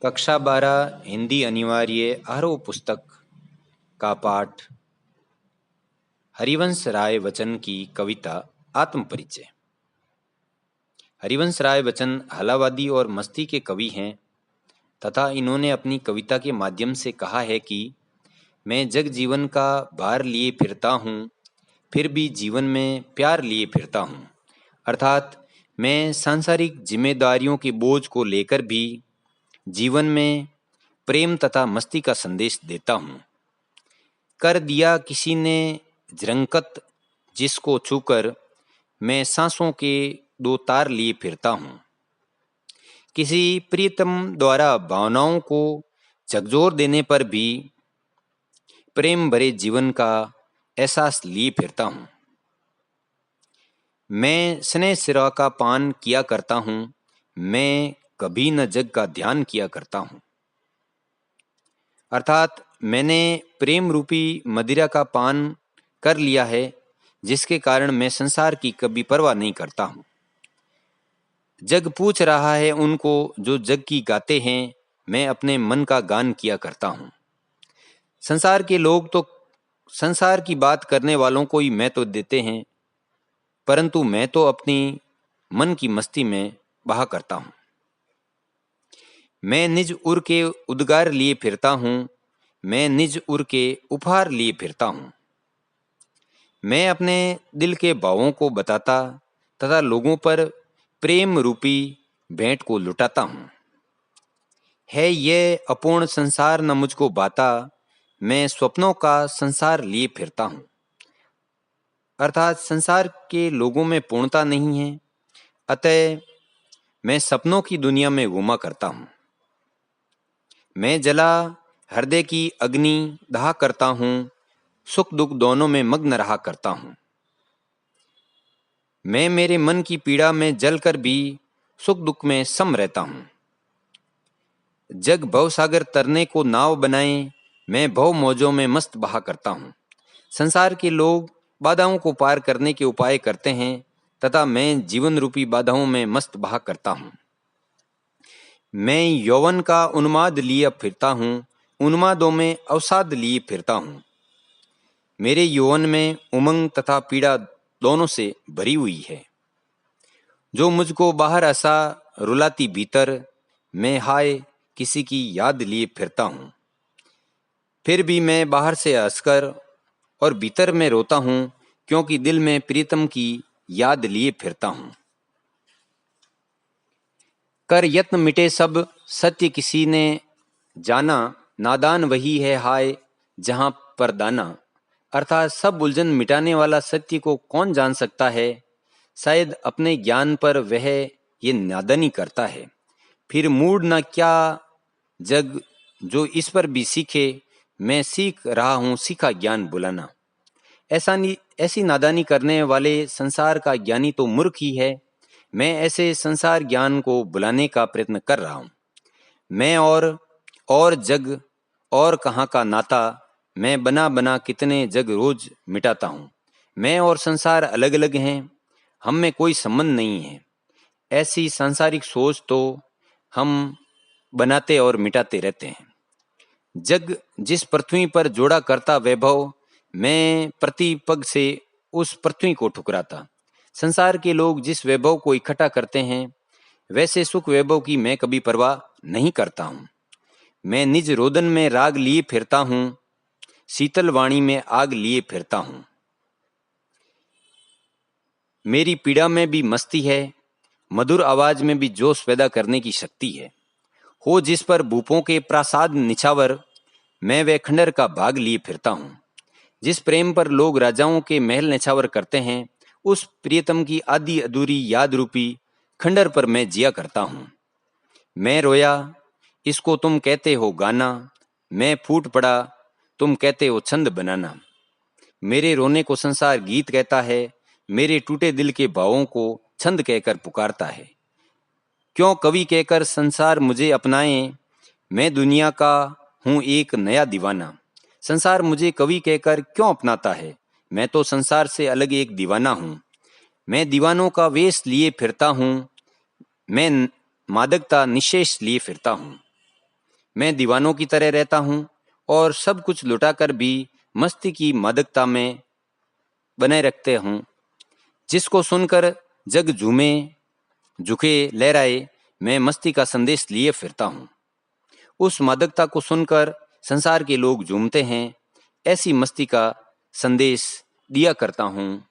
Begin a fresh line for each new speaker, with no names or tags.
कक्षा 12 हिंदी अनिवार्य आरोह पुस्तक का पाठ हरिवंश राय बच्चन की कविता आत्मपरिचय। हरिवंश राय बच्चन हलावादी और मस्ती के कवि हैं तथा इन्होंने अपनी कविता के माध्यम से कहा है कि मैं जग जीवन का भार लिए फिरता हूँ, फिर भी जीवन में प्यार लिए फिरता हूँ। अर्थात मैं सांसारिक जिम्मेदारियों के बोझ को लेकर भी जीवन में प्रेम तथा मस्ती का संदेश देता हूँ। कर दिया किसी ने जरंकत जिसको छूकर मैं सांसों के दो तार लिए फिरता हूँ। किसी प्रियतम द्वारा भावनाओं को झकझोर देने पर भी प्रेम भरे जीवन का एहसास लिए फिरता हूँ। मैं स्नेह सिरा का पान किया करता हूँ, मैं कभी न जग का ध्यान किया करता हूँ। अर्थात मैंने प्रेम रूपी मदिरा का पान कर लिया है, जिसके कारण मैं संसार की कभी परवाह नहीं करता हूँ। जग पूछ रहा है उनको जो जग की गाते हैं, मैं अपने मन का गान किया करता हूँ। संसार के लोग तो संसार की बात करने वालों को ही मैं तो देते हैं, परंतु मैं तो अपनी मन की मस्ती में बहा करता हूँ। मैं निज उर के उद्गार लिए फिरता हूँ, मैं निज उर के उपहार लिए फिरता हूँ। मैं अपने दिल के भावों को बताता तथा लोगों पर प्रेम रूपी भेंट को लुटाता हूँ। है ये अपूर्ण संसार न मुझको बाता, मैं स्वप्नों का संसार लिए फिरता हूँ। अर्थात संसार के लोगों में पूर्णता नहीं है, अतः मैं सपनों की दुनिया में घूमा करता हूँ। मैं जला हृदय की अग्नि दहा करता हूँ, सुख दुख दोनों में मग्न रहा करता हूँ। मैं मेरे मन की पीड़ा में जलकर भी सुख दुख में सम रहता हूँ। जग भव सागर तरने को नाव बनाए, मैं भव मौजों में मस्त बहा करता हूँ। संसार के लोग बाधाओं को पार करने के उपाय करते हैं तथा मैं जीवन रूपी बाधाओं में मस्त बहा करता हूँ। मैं यौवन का उन्माद लिए फिरता हूँ, उन्मादों में अवसाद लिए फिरता हूँ। मेरे यौवन में उमंग तथा पीड़ा दोनों से भरी हुई है। जो मुझको बाहर हंसा रुलाती भीतर, मैं हाय किसी की याद लिए फिरता हूँ। फिर भी मैं बाहर से हंसकर और भीतर में रोता हूँ, क्योंकि दिल में प्रीतम की याद लिए फिरता हूँ। कर यत्न मिटे सब सत्य किसी ने जाना, नादान वही है हाय जहाँ पर दाना। अर्थात सब उलझन मिटाने वाला सत्य को कौन जान सकता है, शायद अपने ज्ञान पर वह ये नादानी करता है। फिर मूड न क्या जग जो इस पर भी सीखे, मैं सीख रहा हूँ सीखा ज्ञान बुलाना। ऐसी नादानी करने वाले संसार का ज्ञानी तो मूर्ख ही है। मैं ऐसे संसार ज्ञान को बुलाने का प्रयत्न कर रहा हूँ। मैं और जग और कहाँ का नाता, मैं बना बना कितने जग रोज मिटाता हूँ। मैं और संसार अलग अलग हैं, हम में कोई संबंध नहीं है। ऐसी सांसारिक सोच तो हम बनाते और मिटाते रहते हैं। जग जिस पृथ्वी पर जोड़ा करता वैभव, मैं प्रति पग से उस पृथ्वी को ठुकराता। संसार के लोग जिस वैभव को इकट्ठा करते हैं, वैसे सुख वैभव की मैं कभी परवाह नहीं करता हूँ। मैं निज रोदन में राग लिए फिरता हूँ, शीतल वाणी में आग लिए फिरता हूँ। मेरी पीड़ा में भी मस्ती है, मधुर आवाज में भी जोश पैदा करने की शक्ति है। हो जिस पर भूपों के प्रासाद निछावर, मैं वे खंडर का भाग लिए फिरता हूँ। जिस प्रेम पर लोग राजाओं के महल निछावर करते हैं, उस प्रियतम की आदि अधूरी याद रूपी खंडर पर मैं जिया करता हूँ। मैं रोया, इसको तुम कहते हो गाना, मैं फूट पड़ा, तुम कहते हो छंद बनाना। मेरे रोने को संसार गीत कहता है, मेरे टूटे दिल के भावों को छंद कहकर पुकारता है। क्यों कवि कहकर संसार मुझे अपनाए, मैं दुनिया का हूँ एक नया दीवाना। संसार मुझे कवि कहकर क्यों अपनाता है, मैं तो संसार से अलग एक दीवाना हूँ। मैं दीवानों का वेश लिए फिरता हूँ, मैं मादकता निशेष लिए फिरता हूँ। मैं दीवानों की तरह रहता हूँ और सब कुछ लुटाकर भी मस्ती की मादकता में बनाए रखते हूँ, जिसको सुनकर जग झूमे झुके लहराए, मैं मस्ती का संदेश लिए फिरता हूँ। उस मादकता को सुनकर संसार के लोग झूमते हैं, ऐसी मस्ती का संदेश दिया करता हूँ।